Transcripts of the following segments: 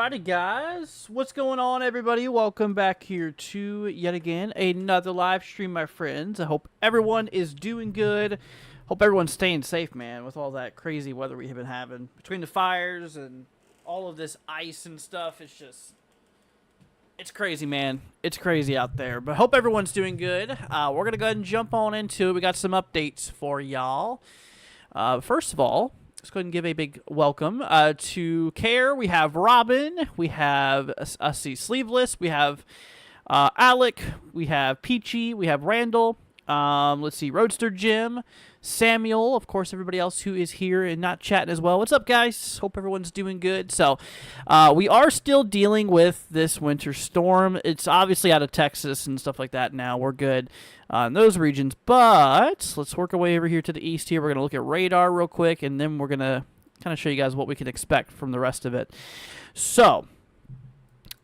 Alrighty, guys, what's going on, everybody? Welcome back here to yet again another live stream, my friends. I hope everyone is doing good. Hope everyone's staying safe, man, with all that crazy weather we have been having between the fires and all of this ice and stuff. It's crazy, man. It's crazy out there. But hope everyone's doing good. We're gonna go ahead and jump on into it. We got some updates for y'all. First of all, let's go ahead and give a big welcome to Care. We have Robin. We have Sleeveless. We have Alec. We have Peachy. We have Randall. Let's see, Roadster Jim, Samuel, of course, everybody else who is here and not chatting as well. What's up, guys? Hope everyone's doing good. So, we are still dealing with this winter storm. It's obviously out of Texas and stuff like that now. We're good in those regions, but let's work our way over here to the east here. We're going to look at radar real quick, and then we're going to kind of show you guys what we can expect from the rest of it. So,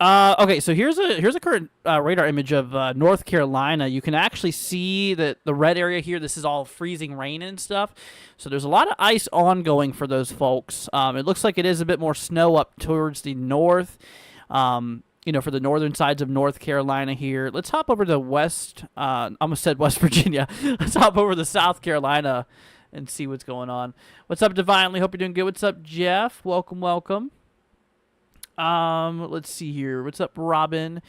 okay, so here's a current radar image of North Carolina. You can actually see that the red area here, this is all freezing rain and stuff. So there's a lot of ice ongoing for those folks. It looks like it is a bit more snow up towards the north, you know, for the northern sides of North Carolina here. Let's hop over to West, I almost said West Virginia. Let's hop over to South Carolina and see what's going on. What's up, Divinely? Hope you're doing good. What's up, Jeff? Welcome, welcome. Let's see here. What's up, Robin?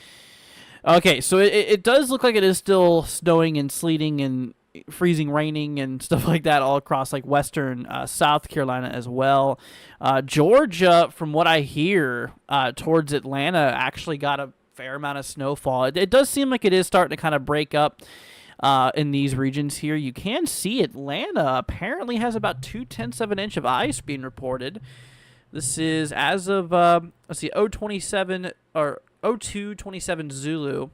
Okay, so it does look like it is still snowing and sleeting and freezing, raining and stuff like that all across like western South Carolina as well. Georgia, from what I hear, towards Atlanta actually got a fair amount of snowfall. It does seem like it is starting to kind of break up in these regions here. You can see Atlanta apparently has about 0.2 of an inch of ice being reported. This is as of, let's see, 027 or 0227 Zulu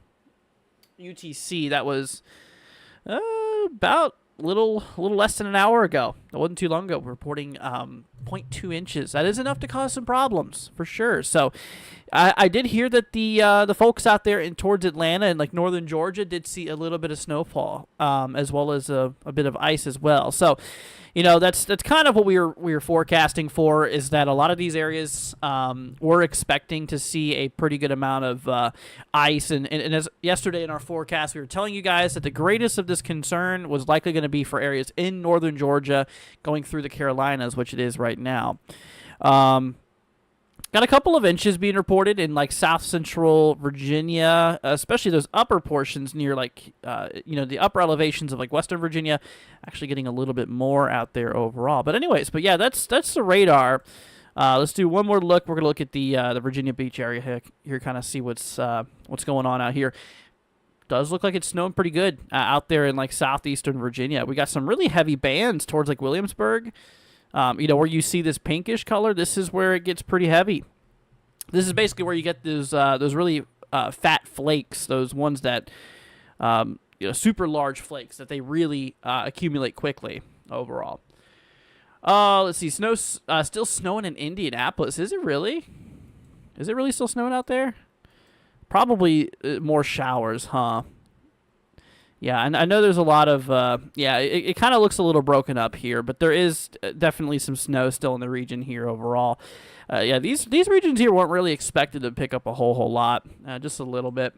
UTC. That was about a little less than an hour ago. It wasn't too long ago. We're reporting 0.2 inches. That is enough to cause some problems for sure. So I did hear that the folks out there in towards Atlanta and like northern Georgia did see a little bit of snowfall, as well as a bit of ice as well. So, you know, that's kind of what we were forecasting for, is that a lot of these areas we're expecting to see a pretty good amount of ice. And as yesterday in our forecast, we were telling you guys that the greatest of this concern was likely going to be for areas in northern Georgia going through the Carolinas, which it is right now. Got a couple of inches being reported in like south central Virginia, especially those upper portions near like, you know, the upper elevations of like western Virginia, actually getting a little bit more out there overall. But anyways, but yeah, that's the radar. Let's do one more look. We're going to look at the Virginia Beach area here, kind of see what's going on out here. Does look like it's snowing pretty good out there in like southeastern Virginia. We got some really heavy bands towards like Williamsburg. Where you see this pinkish color, this is where it gets pretty heavy. This is basically where you get those really fat flakes, those ones that super large flakes that they really accumulate quickly overall. Let's see. Still snowing in Indianapolis. Is it really? Is it really still snowing out there? Probably more showers, huh? Yeah, and I know there's a lot of, it kind of looks a little broken up here, but there is definitely some snow still in the region here overall. These regions here weren't really expected to pick up a whole lot, just a little bit.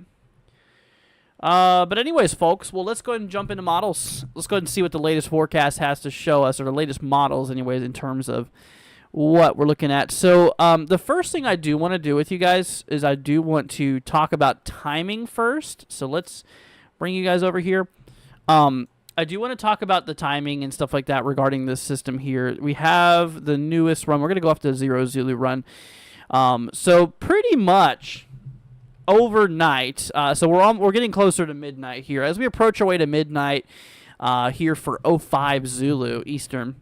But anyways, folks, well, let's go ahead and jump into models. Let's go ahead and see what the latest forecast has to show us, or the latest models anyways, in terms of what we're looking at. So the first thing I do want to do with you guys is I do want to talk about timing first. So let's bring you guys over here. I do want to talk about the timing and stuff like that regarding this system here. We have the newest run. We're going to go off the 0 Zulu run. So pretty much overnight. So we're getting closer to midnight here. As we approach our way to midnight here for 05 Zulu Eastern.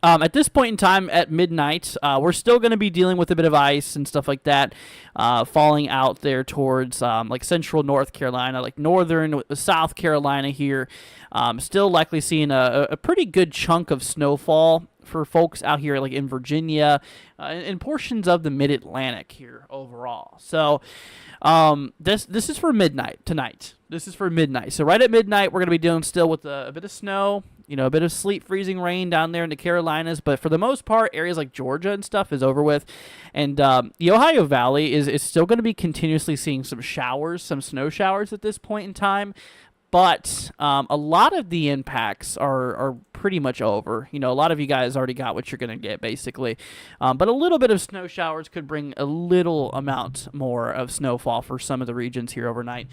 At this point in time, at midnight, we're still going to be dealing with a bit of ice and stuff like that, falling out there towards like central North Carolina, like northern South Carolina here. Still likely seeing a pretty good chunk of snowfall for folks out here like in Virginia and portions of the Mid-Atlantic here overall. So this is for midnight tonight. This is for midnight. So right at midnight, we're going to be dealing still with a bit of snow, a bit of sleet, freezing rain down there in the Carolinas. But for the most part, areas like Georgia and stuff is over with. And the Ohio Valley is still going to be continuously seeing some showers, some snow showers at this point in time. But a lot of the impacts are pretty much over. A lot of you guys already got what you're going to get, basically. But a little bit of snow showers could bring a little amount more of snowfall for some of the regions here overnight.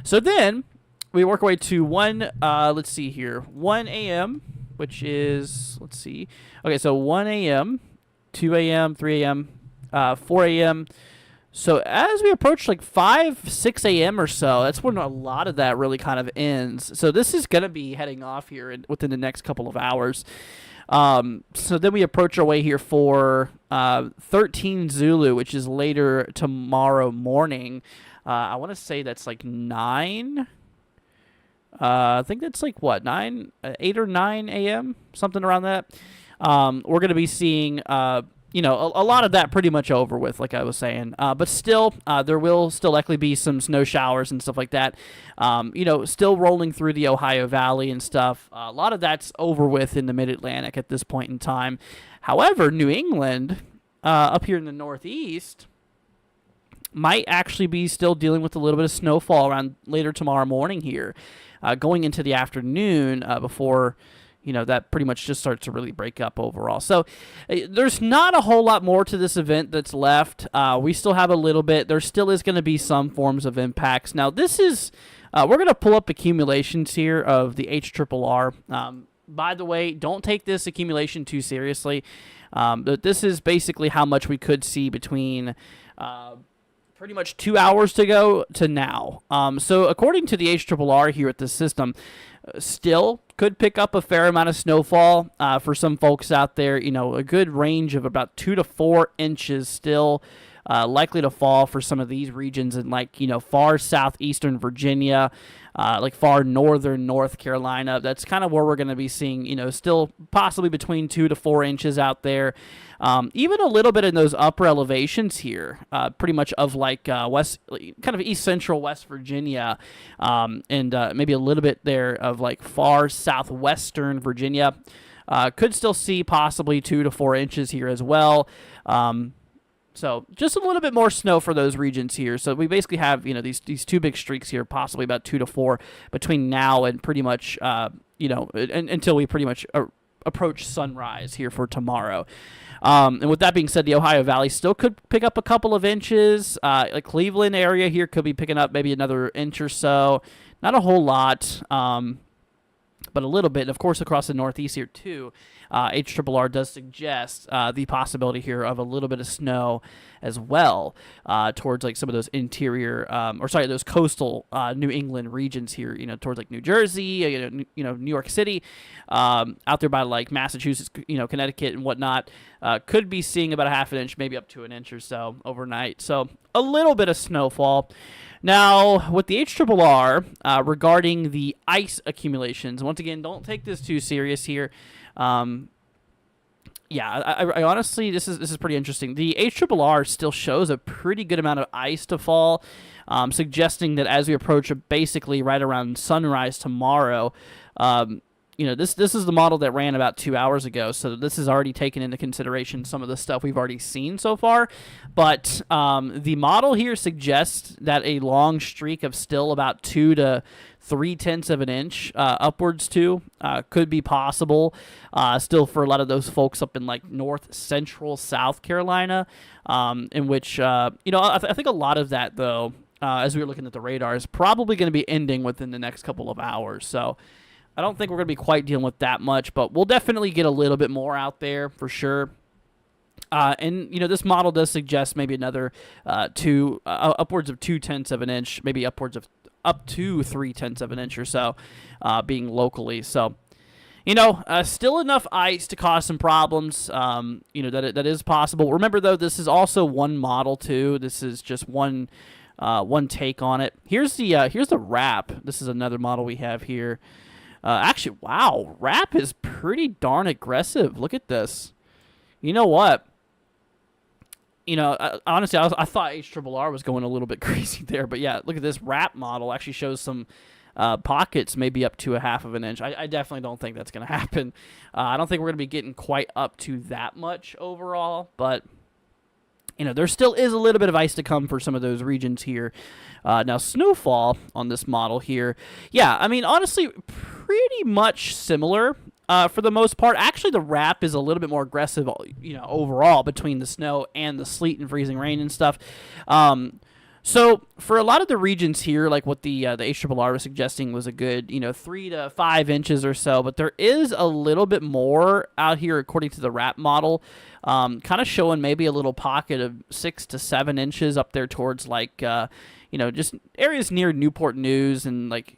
So then we work our way to 1 a.m., which is, okay, so 1 a.m., 2 a.m., 3 a.m., 4 a.m., so as we approach like 5, 6 a.m. or so, that's when a lot of that really kind of ends. So this is going to be heading off here within the next couple of hours. So then we approach our way here for 13 Zulu, which is later tomorrow morning. I want to say that's like 9. I think that's like, 8 or 9 a.m., something around that. We're going to be seeing... a lot of that pretty much over with, like I was saying. But still, there will still likely be some snow showers and stuff like that. Still rolling through the Ohio Valley and stuff. A lot of that's over with in the Mid-Atlantic at this point in time. However, New England, up here in the Northeast, might actually be still dealing with a little bit of snowfall around later tomorrow morning here, going into the afternoon before... that pretty much just starts to really break up overall. So there's not a whole lot more to this event that's left. We still have a little bit. There still is going to be some forms of impacts. Now, this is, we're going to pull up accumulations here of the HRRR. By the way, don't take this accumulation too seriously. But this is basically how much we could see between pretty much 2 hours to go to now. So according to the HRRR here at this system, still could pick up a fair amount of snowfall for some folks out there. A good range of about 2 to 4 inches still likely to fall for some of these regions in far southeastern Virginia, like far northern North Carolina. That's kind of where we're going to be seeing, still possibly between 2 to 4 inches out there. Even a little bit in those upper elevations here, pretty much of west, kind of east central West Virginia, and maybe a little bit there of far southwestern Virginia. Could still see possibly 2 to 4 inches here as well. So just a little bit more snow for those regions here. So we basically have, these two big streaks here, possibly about 2 to 4 between now and pretty much, until we pretty much approach sunrise here for tomorrow. And with that being said, the Ohio Valley still could pick up a couple of inches. Like Cleveland area here could be picking up maybe another inch or so. Not a whole lot. but a little bit. And of course, across the northeast here too, HRRR does suggest the possibility here of a little bit of snow as well towards like some of those interior, those coastal New England regions here. Towards like New Jersey, New York City, out there by like Massachusetts, Connecticut and whatnot. Could be seeing about a half an inch, maybe up to an inch or so overnight. So a little bit of snowfall. Now, with the HRRR, regarding the ice accumulations, once again, don't take this too serious here. I honestly, this is pretty interesting. The HRRR still shows a pretty good amount of ice to fall, suggesting that as we approach basically right around sunrise tomorrow, this is the model that ran about 2 hours ago, so this has already taken into consideration some of the stuff we've already seen so far. But the model here suggests that a long streak of still about 2 to 3/10 of an inch upwards to could be possible still for a lot of those folks up in like north central South Carolina, in which I think a lot of that though, as we were looking at the radar, is probably going to be ending within the next couple of hours. So I don't think we're going to be quite dealing with that much, but we'll definitely get a little bit more out there for sure. This model does suggest maybe another upwards of 2/10 of an inch, maybe upwards of up to 3/10 of an inch or so, being locally. So, still enough ice to cause some problems. That is possible. Remember though, this is also one model too. This is just one take on it. Here's the wrap. This is another model we have here. Actually, wow, wrap is pretty darn aggressive. Look at this. You know what? Honestly, I thought HRRR was going a little bit crazy there, but yeah, look at this wrap model. Actually shows some pockets, maybe up to a half of an inch. I definitely don't think that's going to happen. I don't think we're going to be getting quite up to that much overall, but there still is a little bit of ice to come for some of those regions here. Now, snowfall on this model here, yeah, I mean, honestly, pretty much similar for the most part. Actually, the wrap is a little bit more aggressive, overall between the snow and the sleet and freezing rain and stuff. So for a lot of the regions here, like what the HRRR was suggesting was a good, 3 to 5 inches or so, but there is a little bit more out here according to the wrap model, kind of showing maybe a little pocket of 6 to 7 inches up there towards like, just areas near Newport News and like,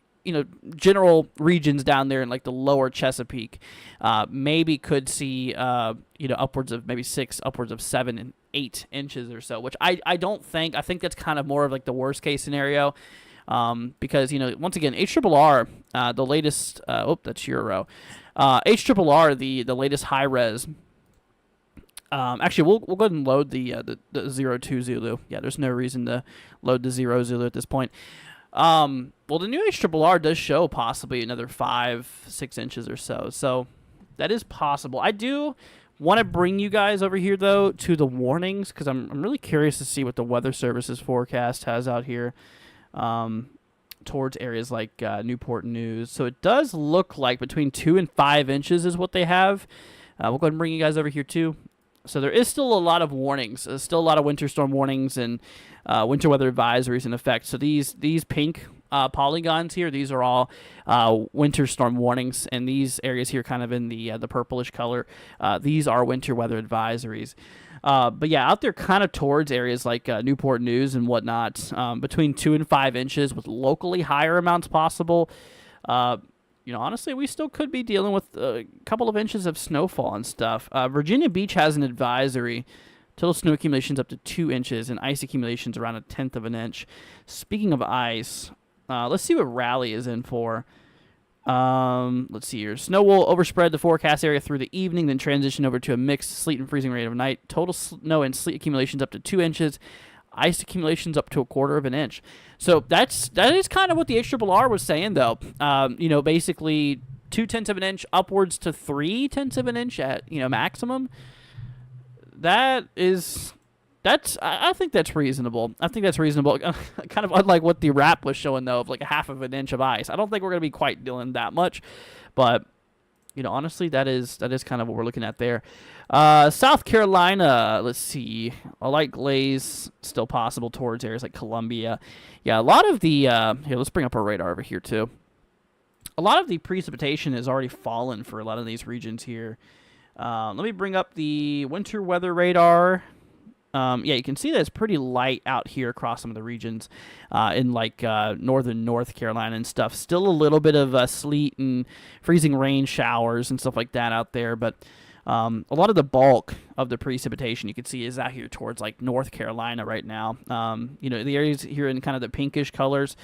general regions down there in like the lower Chesapeake, maybe could see, upwards of maybe 6, upwards of 7 and 8 inches or so, which I don't think. I think that's kind of more of like the worst case scenario, because once again, HRRR, the latest. That's Euro. HRRR, the latest high res. Actually, we'll go ahead and load the 02 Zulu. Yeah, there's no reason to load the 0 Zulu at this point. Well, the new HRRR does show possibly another 5-6 inches or so, so that is possible. I do want to bring you guys over here though to the warnings, because I'm really curious to see what the Weather Service's forecast has out here towards areas like Newport News. So it does look like between 2 and 5 inches is what they have. We'll go ahead and bring you guys over here too. So there is still a lot of warnings. There's still a lot of winter storm warnings and winter weather advisories in effect. So these pink polygons here, these are all winter storm warnings, and these areas here kind of in the purplish color, these are winter weather advisories. But yeah, out there kind of towards areas like Newport News and whatnot, between 2 and 5 inches with locally higher amounts possible. Honestly, we still could be dealing with a couple of inches of snowfall and stuff. Virginia Beach has an advisory. Total snow accumulations up to 2 inches and ice accumulations around 1/10 of an inch. Speaking of ice, let's see what Raleigh is in for. Let's see here. Snow will overspread the forecast area through the evening, then transition over to a mixed sleet and freezing rate overnight. Total snow and sleet accumulations up to 2 inches. Ice accumulations up to 1/4 of an inch. So that is kind of what the HRRR was saying, though. Basically 2/10 of an inch upwards to 3/10 of an inch at maximum. I think that's reasonable. Kind of unlike what the wrap was showing, though, of like 1/2 of an inch of ice. I don't think we're going to be quite dealing that much, but honestly, that is kind of what we're looking at there. South Carolina, let's see, a light glaze still possible towards areas like Columbia. Yeah, a lot of the here. Let's bring up our radar over here too. a lot of the precipitation has already fallen for a lot of these regions here. Let me bring up the winter weather radar. Yeah, you can see that it's pretty light out here across some of the regions in like northern North Carolina and stuff. Still a little bit of sleet and freezing rain showers and stuff like that out there, but a lot of the bulk of the precipitation you can see is out here towards like North Carolina right now. The areas here in kind of the pinkish colors,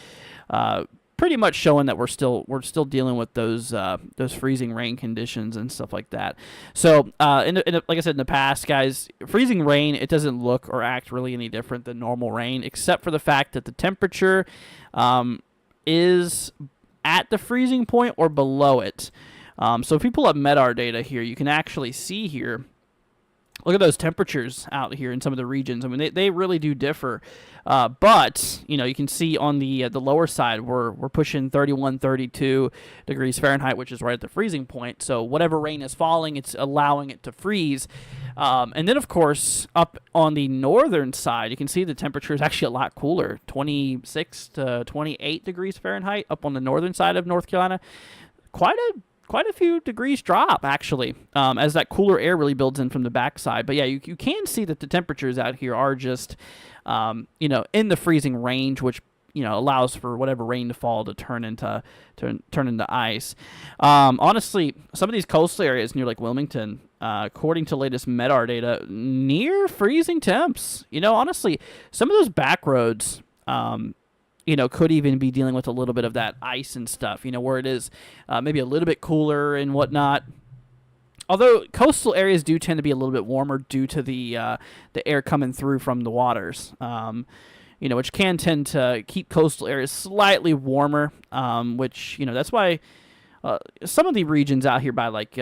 pretty much showing that we're still dealing with those freezing rain conditions and stuff like that. So, like I said in the past, guys, freezing rain, it doesn't look or act really any different than normal rain, except for the fact that the temperature is at the freezing point or below it. So if you pull up MEDAR data here, you can actually see here. Look at those temperatures out here in some of the regions. I mean, they really do differ. But, you can see on the lower side, we're pushing 31, 32 degrees Fahrenheit, which is right at the freezing point. So whatever rain is falling, it's allowing it to freeze. And then, of course, up on the northern side, you can see the temperature is actually a lot cooler, 26 to 28 degrees Fahrenheit up on the northern side of North Carolina. Quite a few degrees drop, actually, as that cooler air really builds in from the backside. But yeah, you can see that the temperatures out here are just, in the freezing range, which allows for whatever rain to fall to turn into ice. Honestly, some of these coastal areas near like Wilmington, according to latest MEDAR data, near freezing temps. Honestly, some of those back roads. Could even be dealing with a little bit of that ice and stuff, where it is maybe a little bit cooler and whatnot. Although coastal areas do tend to be a little bit warmer due to the air coming through from the waters, which can tend to keep coastal areas slightly warmer, which, that's why some of the regions out here by like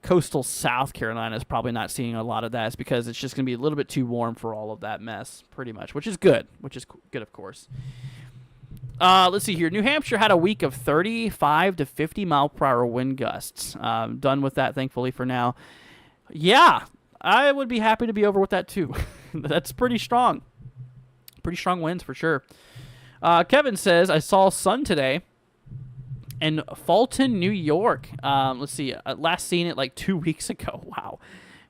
coastal South Carolina is probably not seeing a lot of that. It's because it's just going to be a little bit too warm for all of that mess, pretty much, which is good, of course. Let's see here. New Hampshire had a week of 35 to 50 mile per hour wind gusts. Done with that, thankfully, for now. Yeah, I would be happy to be over with that, too. That's pretty strong. Pretty strong winds, for sure. Kevin says, I saw sun today in Fulton, New York. Let's see. Last seen it like 2 weeks ago. Wow.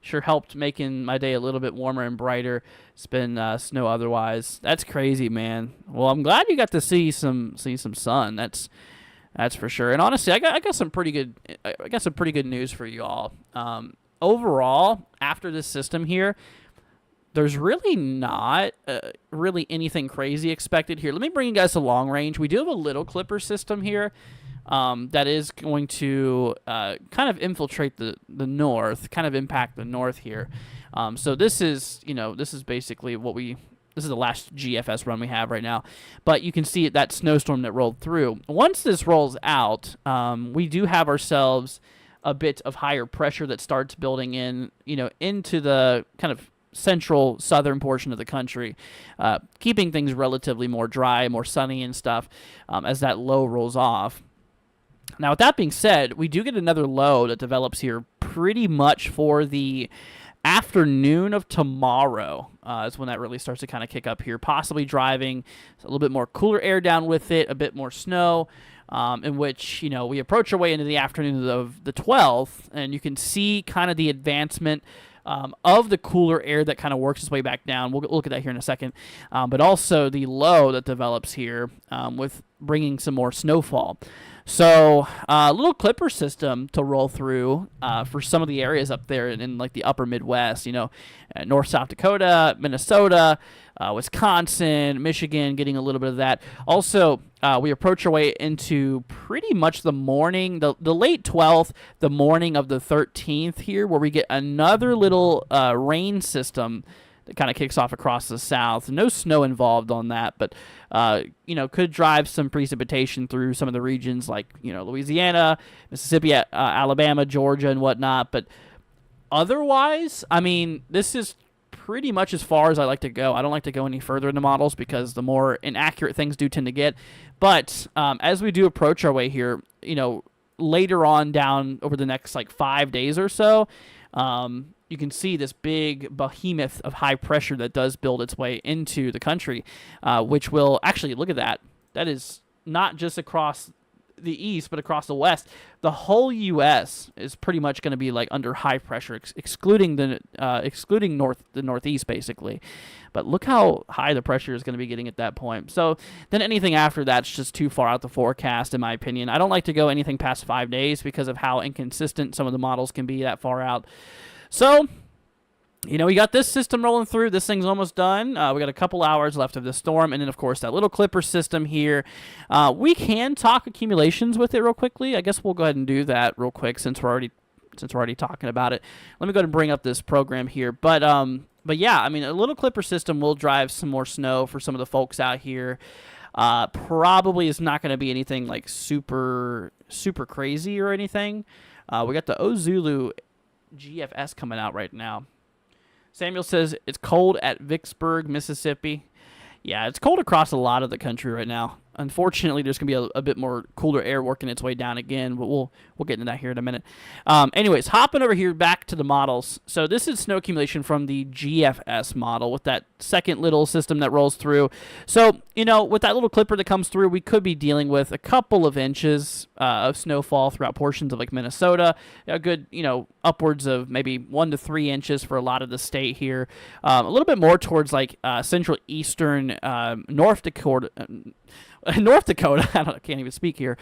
Sure helped making my day a little bit warmer and brighter. It's been snow otherwise. That's crazy, man. Well, I'm glad you got to see some sun. That's for sure. And honestly, I got some pretty good news for you all. Overall, after this system here, there's really not really anything crazy expected here. Let me bring you guys to long range. We do have a little clipper system here. That is going to kind of infiltrate the north, kind of impact the north here. So this is basically this is the last GFS run we have right now. But you can see that snowstorm that rolled through. Once this rolls out, we do have ourselves a bit of higher pressure that starts building into the kind of central southern portion of the country, keeping things relatively more dry, more sunny and stuff as that low rolls off. Now, with that being said, we do get another low that develops here pretty much for the afternoon of tomorrow is when that really starts to kind of kick up here, possibly driving a little bit more cooler air down with it, a bit more snow, in which, we approach our way into the afternoon of the 12th, and you can see kind of the advancement of the cooler air that kind of works its way back down. We'll look at that here in a second. But also the low that develops here with bringing some more snowfall. So a little clipper system to roll through for some of the areas up there in like the upper Midwest, North South Dakota, Minnesota, Wisconsin, Michigan, getting a little bit of that. Also, we approach our way into pretty much the morning, the late 12th, the morning of the 13th here, where we get another little rain system that kind of kicks off across the south. No snow involved on that, but could drive some precipitation through some of the regions like Louisiana, Mississippi, Alabama, Georgia, and whatnot. But otherwise, I mean, this is pretty much as far as I like to go. I don't like to go any further in the models because the more inaccurate things do tend to get. But as we do approach our way here, later on down over the next like 5 days or so, you can see this big behemoth of high pressure that does build its way into the country, which will actually, look at that. That is not just across the east, but across the west, the whole U.S. is pretty much going to be like under high pressure, excluding the northeast basically. But look how high the pressure is going to be getting at that point. So then anything after that's just too far out the forecast, in my opinion. I don't like to go anything past 5 days because of how inconsistent some of the models can be that far out. So, we got this system rolling through. This thing's almost done. We got a couple hours left of this storm. And then, of course, that little clipper system here. We can talk accumulations with it real quickly. I guess we'll go ahead and do that real quick since we're already talking about it. Let me go ahead and bring up this program here. But yeah, I mean, a little clipper system will drive some more snow for some of the folks out here. Probably is not going to be anything like super crazy or anything. We got the Ozulu GFS coming out right now. Samuel says it's cold at Vicksburg, Mississippi. Yeah, it's cold across a lot of the country right now. Unfortunately, there's going to be a bit more cooler air working its way down again, but we'll get into that here in a minute. Anyways, hopping over here back to the models. So this is snow accumulation from the GFS model with that second little system that rolls through. So, with that little clipper that comes through, we could be dealing with a couple of inches of snowfall throughout portions of like Minnesota. A good, upwards of maybe 1 to 3 inches for a lot of the state here. A little bit more towards like central eastern North Dakota. North Dakota, I can't even speak here.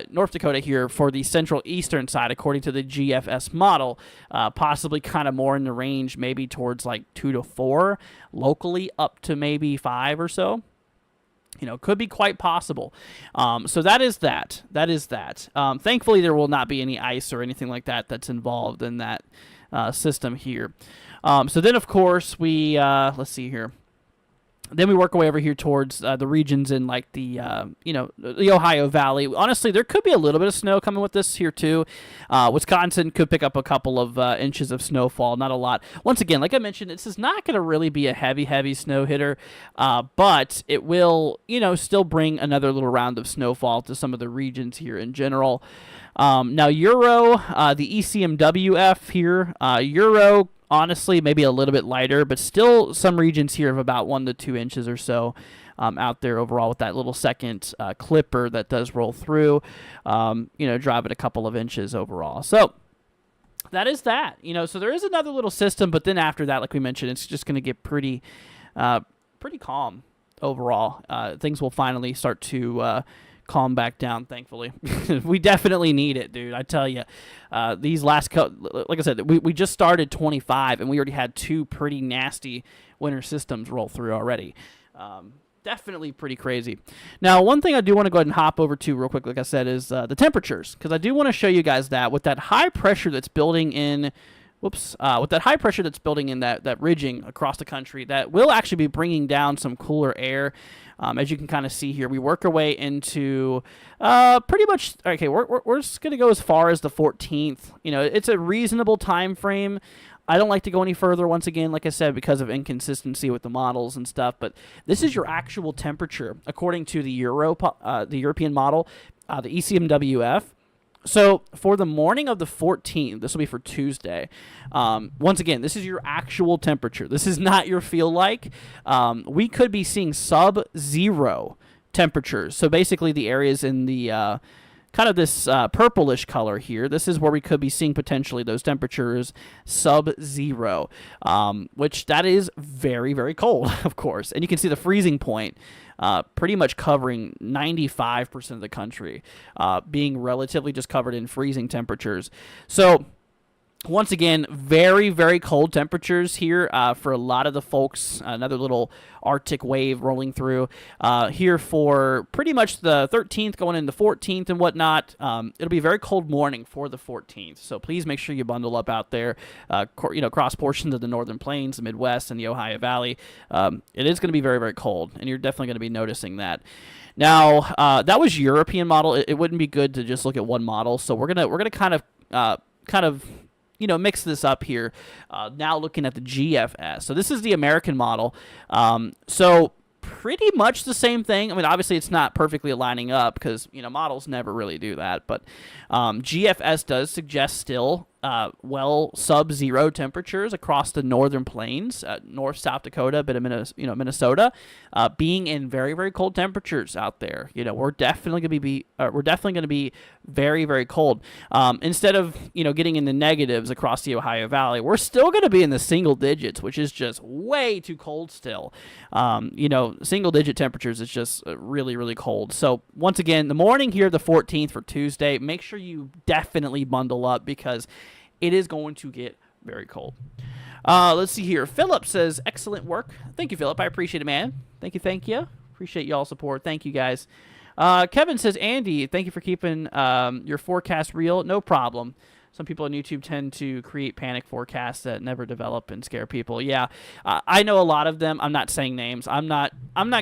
North Dakota here for the central eastern side, according to the GFS model, possibly kind of more in the range, maybe towards like 2 to 4, locally up to maybe 5 or so. Could be quite possible. So that is that. Thankfully, there will not be any ice or anything like that that's involved in that system here. So then, of course, we let's see here. Then we work our way over here towards the regions in like the the Ohio Valley. Honestly, there could be a little bit of snow coming with this here too. Wisconsin could pick up a couple of inches of snowfall, not a lot. Once again, like I mentioned, this is not going to really be a heavy snow hitter, but it will still bring another little round of snowfall to some of the regions here in general. Now Euro, the ECMWF here, Euro. Honestly, maybe a little bit lighter, but still some regions here of about 1 to 2 inches or so out there overall with that little second clipper that does roll through, driving a couple of inches overall. So that is that. So there is another little system, but then after that, like we mentioned, it's just going to get pretty calm overall. Things will finally start to calm back down, thankfully. We definitely need it, dude. I tell you, these last like I said, we just started 25 and we already had 2 pretty nasty winter systems roll through already. Definitely pretty crazy. Now, one thing I do want to go ahead and hop over to real quick, like I said, is the temperatures, because I do want to show you guys that with that high pressure that's building in with that high pressure that's building in that ridging across the country, that will actually be bringing down some cooler air. As you can kind of see here, we work our way into pretty much, okay, we're just going to go as far as the 14th. It's a reasonable time frame. I don't like to go any further, once again, like I said, because of inconsistency with the models and stuff. But this is your actual temperature, according to the European model, the ECMWF. So for the morning of the 14th, this will be for Tuesday. Once again, this is your actual temperature. This is not your feel like. We could be seeing sub-zero temperatures. So basically the areas in the kind of this purplish color here, this is where we could be seeing potentially those temperatures sub-zero, which that is very, very cold, of course. And you can see the freezing point pretty much covering 95% of the country, being relatively just covered in freezing temperatures. So once again, very, very cold temperatures here for a lot of the folks. Another little Arctic wave rolling through here for pretty much the 13th going into 14th and whatnot. It'll be a very cold morning for the 14th, so please make sure you bundle up out there. Across portions of the northern plains, the Midwest, and the Ohio Valley. It is going to be very, very cold, and you're definitely going to be noticing that. Now, that was European model. It wouldn't be good to just look at one model, so we're gonna kind of mix this up here. Now looking at the GFS. So this is the American model. So pretty much the same thing. I mean, obviously it's not perfectly aligning up because, models never really do that. But GFS does suggest still well sub-zero temperatures across the northern plains, North South Dakota, a bit of Minnesota, being in very, very cold temperatures out there. We're definitely going to be very, very cold. Instead of getting in the negatives across the Ohio Valley, we're still going to be in the single digits, which is just way too cold still. Single digit temperatures is just really, really cold. So once again, the morning here, the 14th for Tuesday, make sure you definitely bundle up because it is going to get very cold. Let's see here. Philip says, excellent work. Thank you, Philip. I appreciate it, man. Thank you. Appreciate y'all support. Thank you, guys. Kevin says, Andy, thank you for keeping your forecast real. No problem. Some people on YouTube tend to create panic forecasts that never develop and scare people. Yeah, I know a lot of them. I'm not saying names. I'm not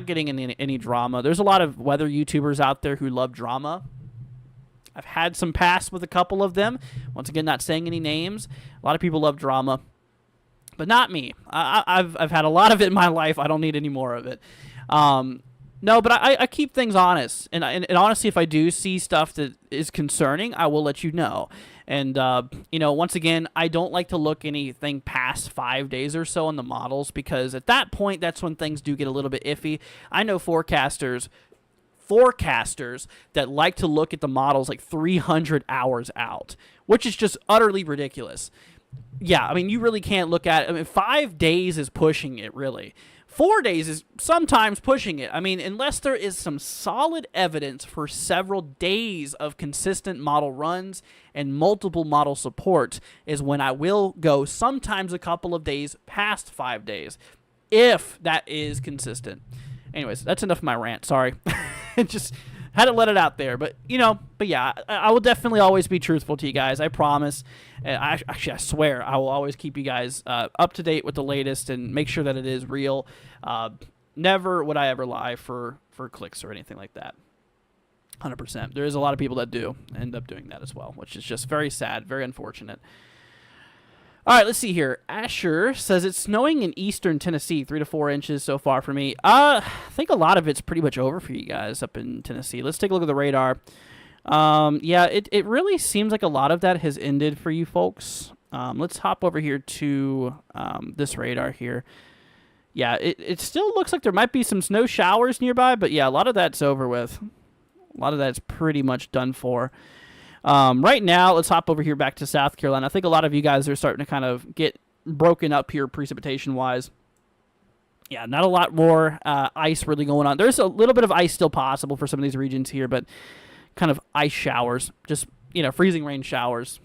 getting in any drama. There's a lot of weather YouTubers out there who love drama. I've had some past with a couple of them. Once again, not saying any names. A lot of people love drama, but not me. I've had a lot of it in my life. I don't need any more of it. No, but I keep things honest. And honestly, if I do see stuff that is concerning, I will let you know. And, once again, I don't like to look anything past 5 days or so on the models because at that point, that's when things do get a little bit iffy. I know forecasters that like to look at the models like 300 hours out, which is just utterly ridiculous. Yeah, I mean, you really can't look at it. 5 days is pushing it, really. 4 days is sometimes pushing it. I mean, unless there is some solid evidence for several days of consistent model runs and multiple model support is when I will go sometimes a couple of days past 5 days, if that is consistent. Anyways, that's enough of my rant. Sorry. Just had to let it out there. But yeah, I will definitely always be truthful to you guys. I promise. I swear I will always keep you guys up to date with the latest and make sure that it is real. Never would I ever lie for clicks or anything like that. 100%. There is a lot of people that do end up doing that as well, which is just very sad, very unfortunate. All right, let's see here. Asher says it's snowing in eastern Tennessee, 3 to 4 inches so far for me. I think a lot of it's pretty much over for you guys up in Tennessee. Let's take a look at the radar. Yeah, it really seems like a lot of that has ended for you folks. Let's hop over here to this radar here. Yeah, it still looks like there might be some snow showers nearby, but yeah, a lot of that's over with. A lot of that's pretty much done for. Right now, let's hop over here back to South Carolina. I think a lot of you guys are starting to kind of get broken up here precipitation-wise. Yeah, not a lot more ice really going on. There's a little bit of ice still possible for some of these regions here, but kind of ice showers, just, freezing rain showers.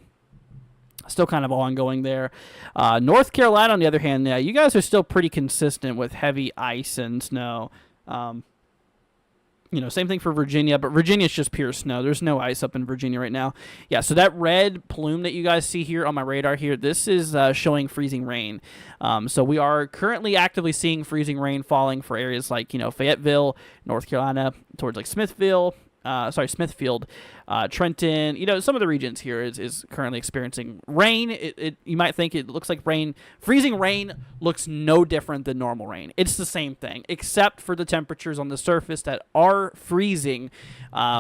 Still kind of ongoing there. North Carolina, on the other hand, yeah, you guys are still pretty consistent with heavy ice and snow. Same thing for Virginia, but Virginia's just pure snow. There's no ice up in Virginia right now. Yeah, so that red plume that you guys see here on my radar here, this is showing freezing rain. So we are currently actively seeing freezing rain falling for areas like, Fayetteville, North Carolina, towards like Smithfield, Trenton. Some of the regions here is currently experiencing rain. You might think it looks like rain. Freezing rain looks no different than normal rain. It's the same thing, except for the temperatures on the surface that are freezing,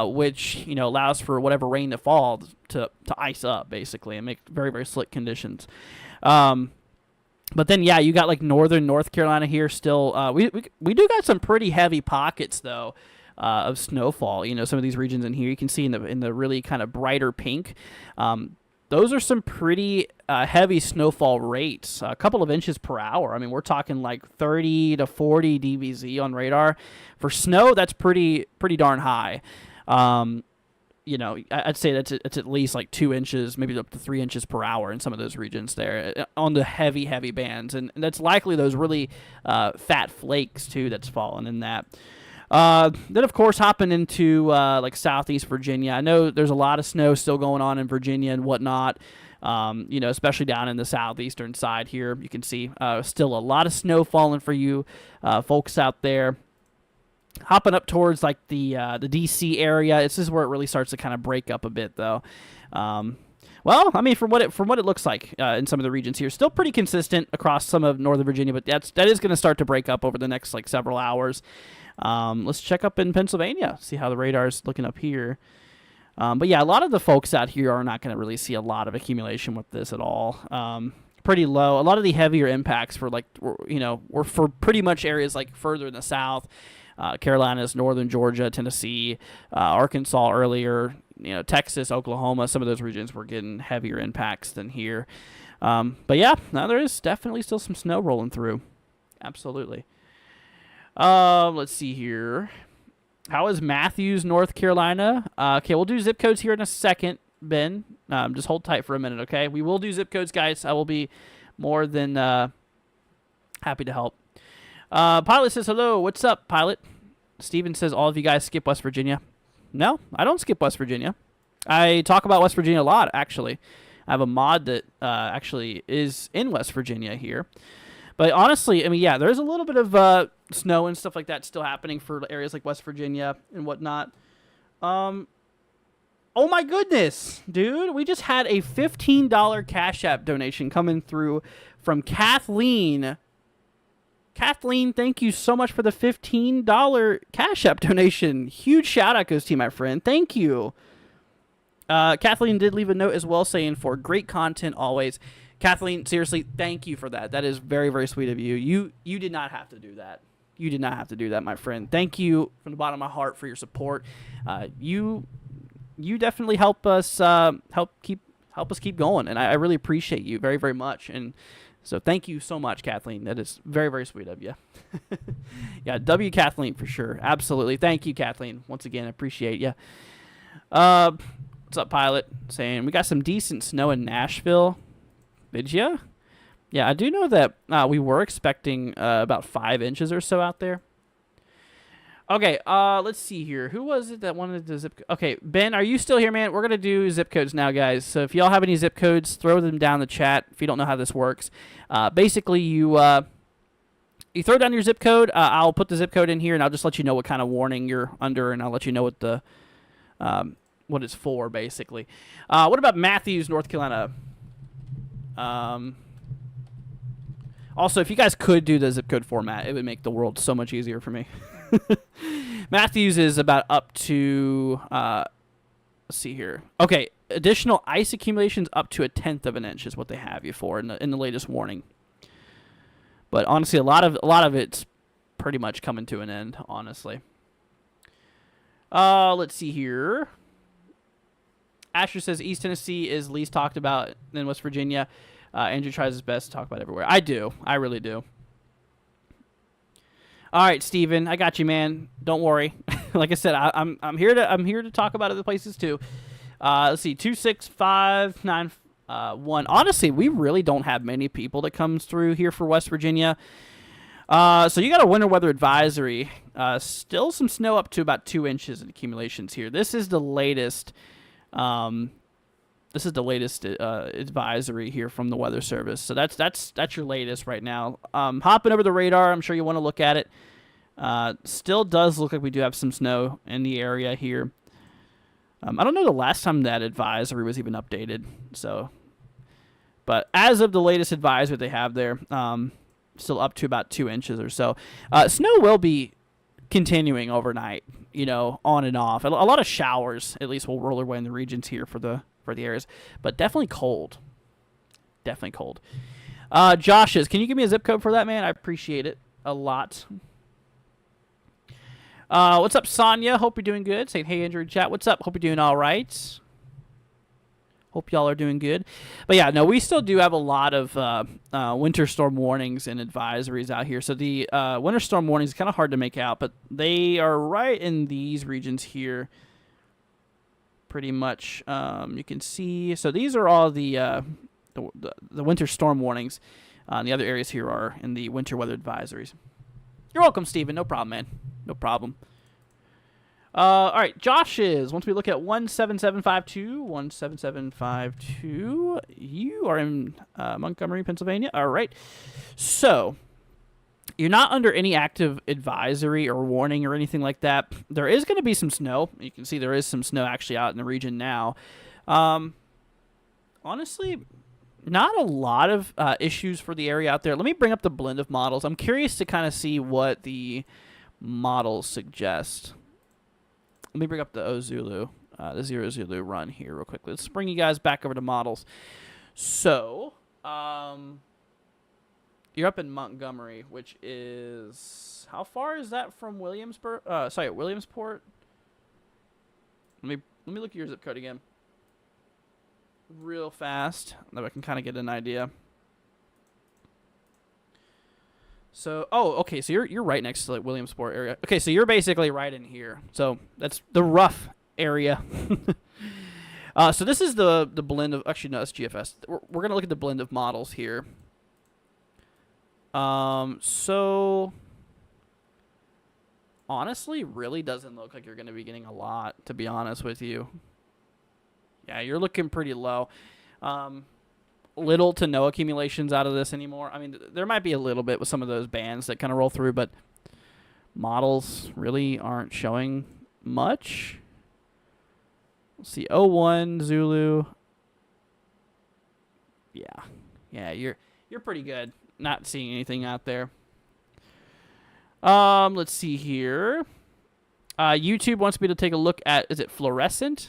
which allows for whatever rain to fall to ice up basically and make very, very slick conditions. But then, yeah, you got like northern North Carolina here still. We do got some pretty heavy pockets though. Of snowfall, some of these regions in here you can see in the really kind of brighter pink. Those are some pretty heavy snowfall rates, a couple of inches per hour. I mean, we're talking like 30 to 40 DBZ on radar. For snow, that's pretty darn high. I'd say it's at least like 2 inches, maybe up to 3 inches per hour in some of those regions there on the heavy bands, and that's likely those really fat flakes too that's falling in that. Then, of course, hopping into like southeast Virginia. I know there's a lot of snow still going on in Virginia and whatnot, especially down in the southeastern side here. You can see still a lot of snow falling for you folks out there. Hopping up towards like the D.C. area, this is where it really starts to kind of break up a bit, though. Well, I mean, from what it looks like in some of the regions here, still pretty consistent across some of Northern Virginia, but that is going to start to break up over the next like several hours. Let's check up in Pennsylvania, see how the radar is looking up here. But yeah, a lot of the folks out here are not going to really see a lot of accumulation with this at all. Pretty low. A lot of the heavier impacts were were for pretty much areas like further in the south, Carolinas, northern Georgia, Tennessee, Arkansas earlier, Texas, Oklahoma. Some of those regions were getting heavier impacts than here. But yeah, now there is definitely still some snow rolling through. Absolutely. Let's see here. How is Matthews, North Carolina? Okay, we'll do zip codes here in a second, Ben. Just hold tight for a minute, okay? We will do zip codes, guys. I will be more than happy to help. Pilot says, hello. What's up, Pilot? Steven says, all of you guys skip West Virginia. No, I don't skip West Virginia. I talk about West Virginia a lot, actually. I have a mod that actually is in West Virginia here. But honestly, I mean, yeah, there's a little bit of snow and stuff like that still happening for areas like West Virginia and whatnot. Oh my goodness, dude. We just had a $15 Cash App donation coming through from Kathleen. Kathleen, thank you so much for the $15 Cash App donation. Huge shout out goes to you, my friend. Thank you. Kathleen did leave a note as well saying, for great content always. Kathleen, seriously, thank you for that. That is very, very sweet of you. You did not have to do that. You did not have to do that, my friend. Thank you from the bottom of my heart for your support. You definitely help us keep going, and I really appreciate you very, very much. And so thank you so much, Kathleen. That is very, very sweet of you. Yeah, W Kathleen for sure. Absolutely. Thank you, Kathleen. Once again, I appreciate you. What's up, Pilot? Saying we got some decent snow in Nashville. Did ya? Yeah, I do know that we were expecting about 5 inches or so out there. Okay, let's see here. Who was it that wanted the zip code? Okay, Ben, are you still here, man? We're going to do zip codes now, guys. So if y'all have any zip codes, throw them down in the chat if you don't know how this works. Basically, you throw down your zip code. I'll put the zip code in here, and I'll just let you know what kind of warning you're under, and I'll let you know what the what it's for, basically. What about Matthews, North Carolina? Also, if you guys could do the zip code format, it would make the world so much easier for me. Matthews is about up to, let's see here. Okay, additional ice accumulations up to 1/10 of an inch is what they have you for in the latest warning. But honestly, a lot of it's pretty much coming to an end, honestly. Let's see here. Asher says East Tennessee is least talked about in West Virginia. Andrew tries his best to talk about everywhere. I do. I really do. All right, Steven, I got you, man. Don't worry. Like I said, I'm here to talk about other places too. Let's see, 26591. Honestly, we really don't have many people that comes through here for West Virginia. So you got a winter weather advisory. Still some snow up to about 2 inches in accumulations here. This is the latest. Advisory here from the Weather Service. So that's your latest right now. Hopping over the radar, I'm sure you want to look at it. Still does look like we do have some snow in the area here. I don't know the last time that advisory was even updated. So, but as of the latest advisory they have there, still up to about 2 inches or so. Snow will be continuing overnight, on and off. A lot of showers, at least, will roll their way in the regions here for the areas, but definitely cold. Definitely cold. Josh's, can you give me a zip code for that, man? I appreciate it a lot. What's up, Sonia? Hope you're doing good. Saying, hey, Andrew, chat. What's up? Hope you're doing all right. Hope y'all are doing good. But yeah, no, we still do have a lot of winter storm warnings and advisories out here. So the winter storm warnings is kind of hard to make out, but they are right in these regions here. Pretty much, you can see. So these are all the winter storm warnings. And the other areas here are in the winter weather advisories. You're welcome, Steven. No problem, man. No problem. All right, Josh's. Once we look at 17752, you are in Montgomery, Pennsylvania. All right. So you're not under any active advisory or warning or anything like that. There is going to be some snow. You can see there is some snow actually out in the region now. Honestly, not a lot of issues for the area out there. Let me bring up the blend of models. I'm curious to kind of see what the models suggest. Let me bring up the Ozulu. the 0 Zulu run here real quickly. Let's bring you guys back over to models. So, you're up in Montgomery, which is, how far is that from Williamsport? Williamsport. Let me look at your zip code again, real fast, that I can kind of get an idea. So, okay, so you're right next to like Williamsport area. Okay, so you're basically right in here. So that's the rough area. So this is the blend of, actually no, that's GFS. We're gonna look at the blend of models here. So honestly, really doesn't look like you're gonna be getting a lot, to be honest with you. Yeah, you're looking pretty low. Little to no accumulations out of this anymore. I mean, there might be a little bit with some of those bands that kind of roll through, but models really aren't showing much. Let's see, 01 Zulu. Yeah, you're pretty good. Not seeing anything out there. Let's see here. YouTube wants me to take a look at, is it fluorescent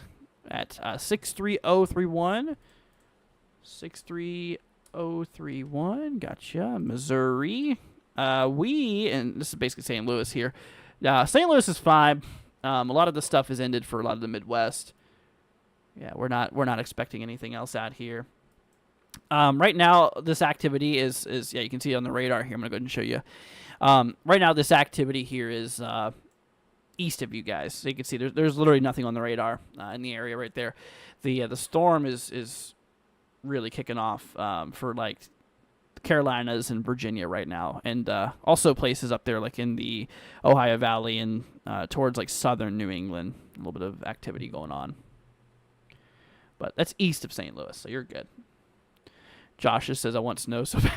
at 63031. 63031. Gotcha. Missouri. And this is basically St. Louis here. St. Louis is fine. A lot of the stuff is ended for a lot of the Midwest. Yeah, we're not expecting anything else out here. Right now, this activity is yeah, you can see it on the radar here. I'm gonna go ahead and show you. Right now, this activity here is east of you guys. So you can see there's literally nothing on the radar in the area right there. The storm is really kicking off for like the Carolinas and Virginia right now, and also places up there like in the Ohio Valley and towards like southern New England. A little bit of activity going on, but that's east of St. Louis, so you're good. Josh just says I want snow so bad.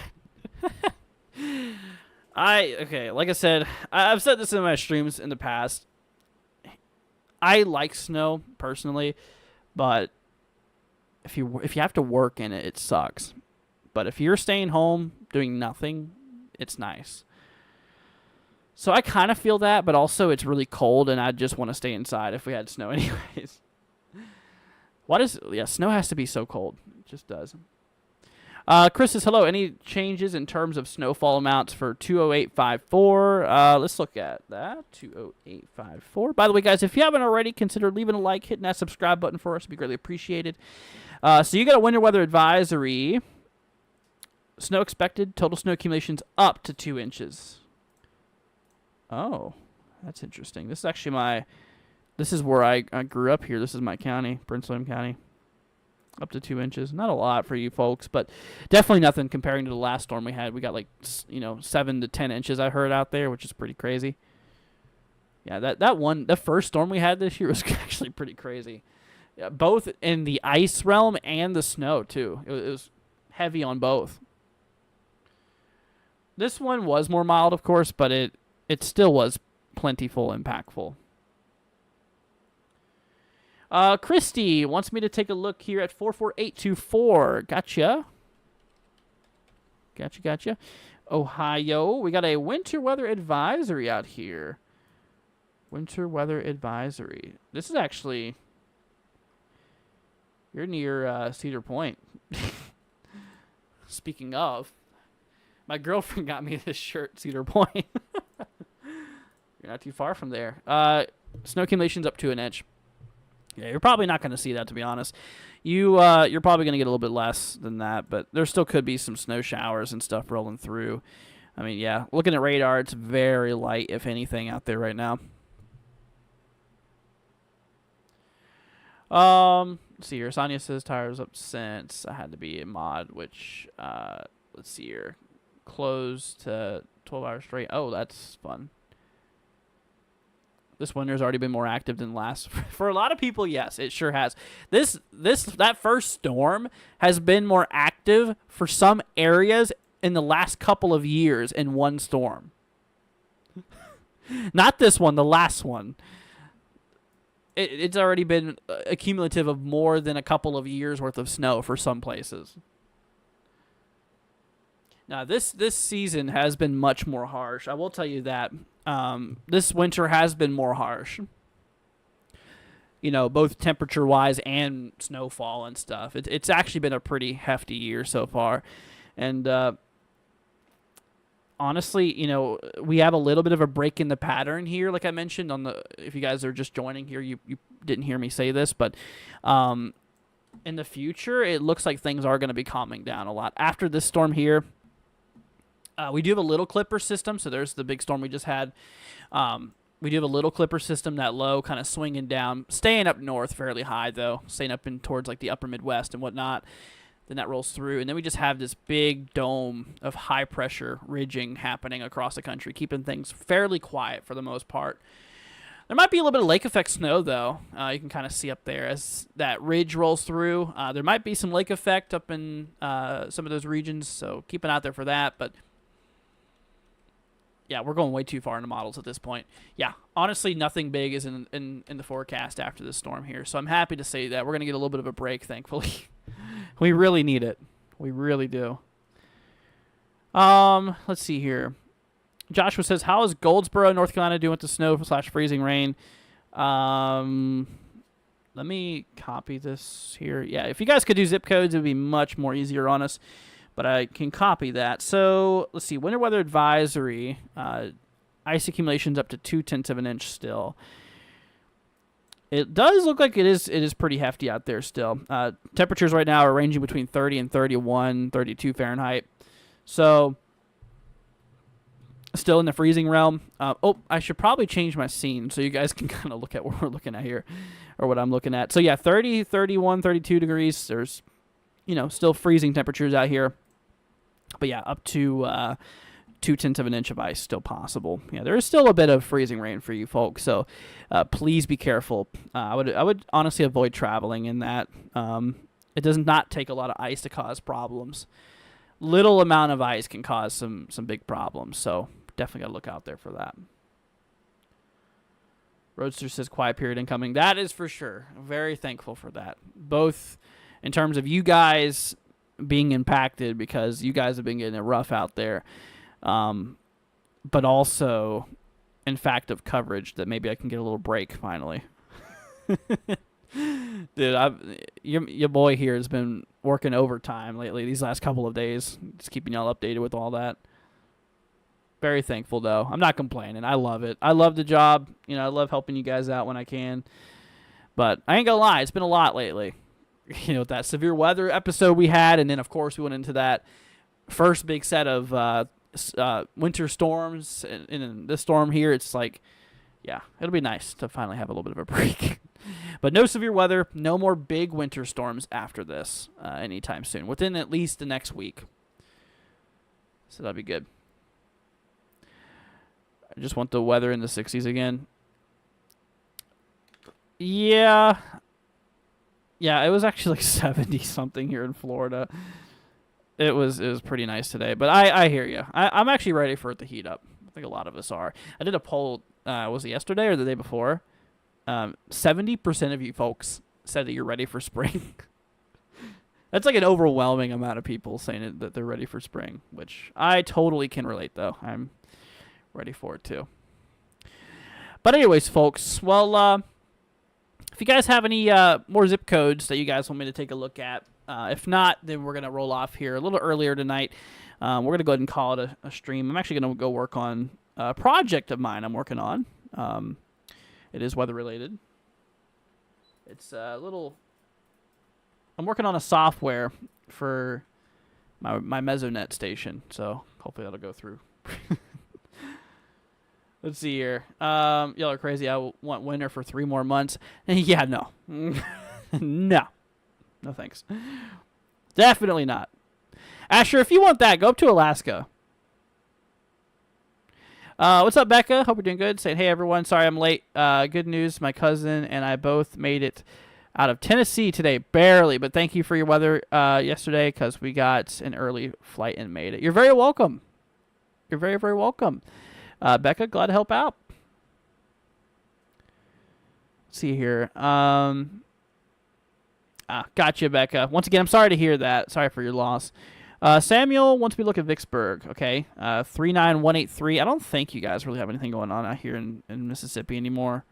Okay, like I said, I've said this in my streams in the past. I like snow personally, but if you have to work in it, it sucks. But if you're staying home doing nothing, it's nice. So I kind of feel that, but also it's really cold, and I just want to stay inside if we had snow anyways. Snow has to be so cold. It just does. Chris says, hello, any changes in terms of snowfall amounts for 20854? Let's look at that, 20854. By the way, guys, if you haven't already, consider leaving a like, hitting that subscribe button for us. It'd be greatly appreciated. So you got a winter weather advisory. Snow expected, total snow accumulations up to 2 inches. Oh, that's interesting. This is actually this is where I grew up here. This is my county, Prince William County. Up to 2 inches. Not a lot for you folks, but definitely nothing comparing to the last storm we had. We got like, 7 to 10 inches I heard out there, which is pretty crazy. Yeah, the first storm we had this year was actually pretty crazy. Yeah, both in the ice realm and the snow too. It was heavy on both. This one was more mild, of course, but it still was plentiful, impactful. Christy wants me to take a look here at 44824. Gotcha. Ohio, we got a winter weather advisory out here. Winter weather advisory. This is actually, you're near Cedar Point. Speaking of, my girlfriend got me this shirt, Cedar Point. You're not too far from there. Snow accumulations up to an inch. Yeah, you're probably not going to see that, to be honest. You're probably going to get a little bit less than that, but there still could be some snow showers and stuff rolling through. I mean, yeah, looking at radar, it's very light, if anything, out there right now. Let's see here. Sonia says tires up since I had to be a mod, which, let's see here. Closed to 12 hours straight. Oh, that's fun. This winter's already been more active than last. For a lot of people, yes, it sure has. That first storm has been more active for some areas in the last couple of years in one storm. Not this one, the last one. It's already been accumulative of more than a couple of years worth of snow for some places. Now, this season has been much more harsh. I will tell you that. This winter has been more harsh. you know, both temperature-wise and snowfall and stuff. It's actually been a pretty hefty year so far. And honestly, you know, we have a little bit of a break in the pattern here, like I mentioned on the. If you guys are just joining here, you didn't hear me say this, but in the future, it looks like things are going to be calming down a lot after this storm here. We do have a little clipper system, so there's the big storm we just had. We do have a little clipper system, that low kind of swinging down, staying up north fairly high though, staying up in towards like the upper Midwest and whatnot. Then that rolls through, and then we just have this big dome of high pressure ridging happening across the country, keeping things fairly quiet for the most part. There might be a little bit of lake effect snow though. You can kind of see up there as that ridge rolls through. There might be some lake effect up in some of those regions, so keep an eye out there for that. But yeah, we're going way too far into models at this point. Yeah, honestly, nothing big is in the forecast after this storm here, so I'm happy to say that we're going to get a little bit of a break, thankfully. We really need it. We really do. Let's see here. Joshua says, how is Goldsboro, North Carolina doing with the snow/freezing rain? Let me copy this here. Yeah, if you guys could do zip codes, it would be much more easier on us. But I can copy that. So, let's see. Winter weather advisory. Ice accumulations up to 0.2 of an inch still. It does look like it is pretty hefty out there still. Temperatures right now are ranging between 30 and 31, 32 Fahrenheit. So, still in the freezing realm. I should probably change my scene so you guys can kind of look at what we're looking at here, or what I'm looking at. So, yeah, 30, 31, 32 degrees. There's, you know, still freezing temperatures out here. But, yeah, up to 0.2 of an inch of ice still possible. Yeah, there is still a bit of freezing rain for you folks, so please be careful. I would honestly avoid traveling in that. It does not take a lot of ice to cause problems. Little amount of ice can cause some big problems, so definitely got to look out there for that. Roadster says quiet period incoming. That is for sure. Very thankful for that. Both in terms of you guys being impacted because you guys have been getting it rough out there. But also, in fact, of coverage that maybe I can get a little break finally. Dude, your boy here has been working overtime lately these last couple of days, just keeping y'all updated with all that. Very thankful, though. I'm not complaining. I love it. I love the job. You know, I love helping you guys out when I can. But I ain't gonna lie, it's been a lot lately. You know, with that severe weather episode we had, and then, of course, we went into that first big set of winter storms, and in this storm here, it's like, yeah, it'll be nice to finally have a little bit of a break. But no severe weather, no more big winter storms after this anytime soon, within at least the next week. So that'll be good. I just want the weather in the 60s again. Yeah, it was actually like 70-something here in Florida. It was pretty nice today, but I hear you. I'm actually ready for it to heat up. I think a lot of us are. I did a poll, was it yesterday or the day before? 70% of you folks said that you're ready for spring. That's like an overwhelming amount of people saying that they're ready for spring, which I totally can relate, though. I'm ready for it, too. But anyways, folks, well, if you guys have any more zip codes that you guys want me to take a look at, if not, then we're going to roll off here a little earlier tonight. We're going to go ahead and call it a stream. I'm actually going to go work on a project of mine I'm working on. It is weather-related. It's a little... I'm working on a software for my Mesonet station, so hopefully that'll go through. Let's see here. Y'all are crazy. I want winter for 3 more months. Yeah, no. No. No thanks. Definitely not. Asher, if you want that, go up to Alaska. What's up, Becca? Hope you're doing good. Saying, hey, everyone. Sorry I'm late. Good news. My cousin and I both made it out of Tennessee today. Barely. But thank you for your weather yesterday because we got an early flight and made it. You're very welcome. You're very, very welcome. Becca, glad to help out. Let's see here. Gotcha, Becca. Once again, I'm sorry to hear that. Sorry for your loss. Samuel wants me to look at Vicksburg. Okay. 39183. I don't think you guys really have anything going on out here in Mississippi anymore.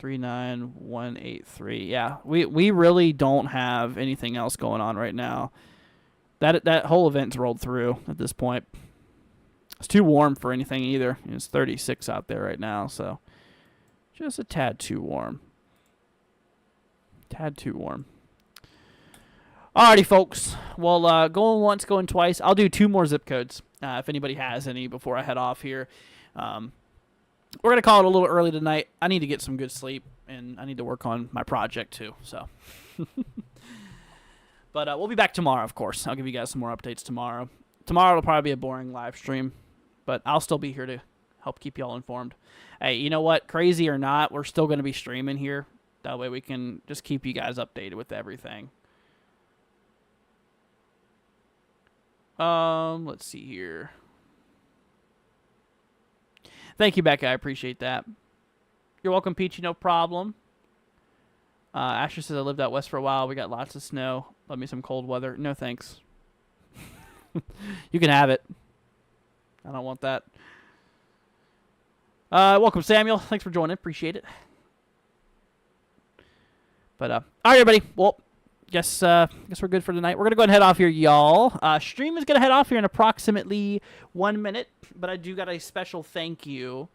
39183. Yeah, we really don't have anything else going on right now. That whole event's rolled through at this point. It's too warm for anything either. It's 36 out there right now, so just a tad too warm. Tad too warm. Alrighty, folks. Well, going once, going twice. I'll do 2 more zip codes if anybody has any before I head off here. We're going to call it a little early tonight. I need to get some good sleep, and I need to work on my project too. So, but we'll be back tomorrow, of course. I'll give you guys some more updates tomorrow. Tomorrow will probably be a boring live stream, but I'll still be here to help keep y'all informed. Hey, you know what? Crazy or not, we're still going to be streaming here. That way we can just keep you guys updated with everything. Let's see here. Thank you, Becca. I appreciate that. You're welcome, Peachy. No problem. Asher says, I lived out west for a while. We got lots of snow. Love me some cold weather. No, thanks. You can have it. I don't want that. Welcome, Samuel. Thanks for joining. Appreciate it. But, all right, everybody. Well, guess we're good for tonight. We're going to go ahead and head off here, y'all. Stream is going to head off here in approximately 1 minute, but I do got a special thank you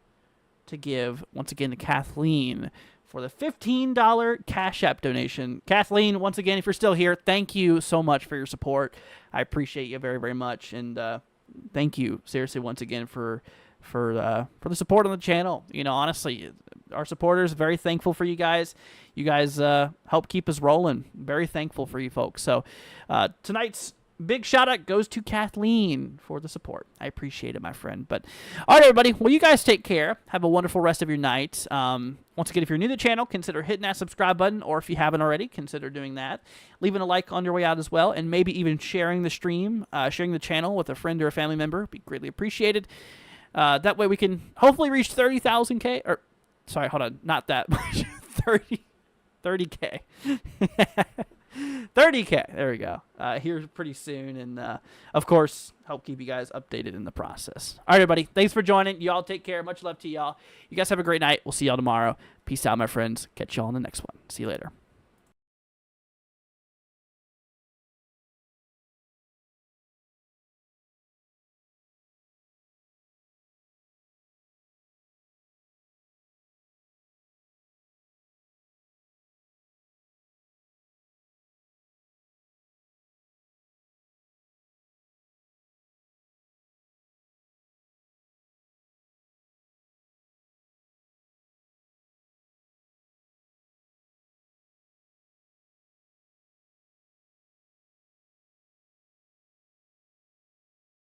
to give, once again, to Kathleen for the $15 Cash App donation. Kathleen, once again, if you're still here, thank you so much for your support. I appreciate you very, very much, and thank you, seriously, once again, for the support on the channel. You know, honestly, our supporters, very thankful for you guys. You guys help keep us rolling. Very thankful for you folks. So tonight's big shout out goes to Kathleen for the support. I appreciate it, my friend. But all right, everybody. Well, you guys take care. Have a wonderful rest of your night. Once again, if you're new to the channel, consider hitting that subscribe button, or if you haven't already, consider doing that. Leaving a like on your way out as well, and maybe even sharing the stream, sharing the channel with a friend or a family member. Be greatly appreciated. That way we can hopefully reach 30,000K. Or, sorry, hold on. Not that much. 30K. 30K. There we go. Here pretty soon. And, of course, help keep you guys updated in the process. All right, everybody. Thanks for joining. Y'all take care. Much love to y'all. You guys have a great night. We'll see y'all tomorrow. Peace out, my friends. Catch y'all on the next one. See you later.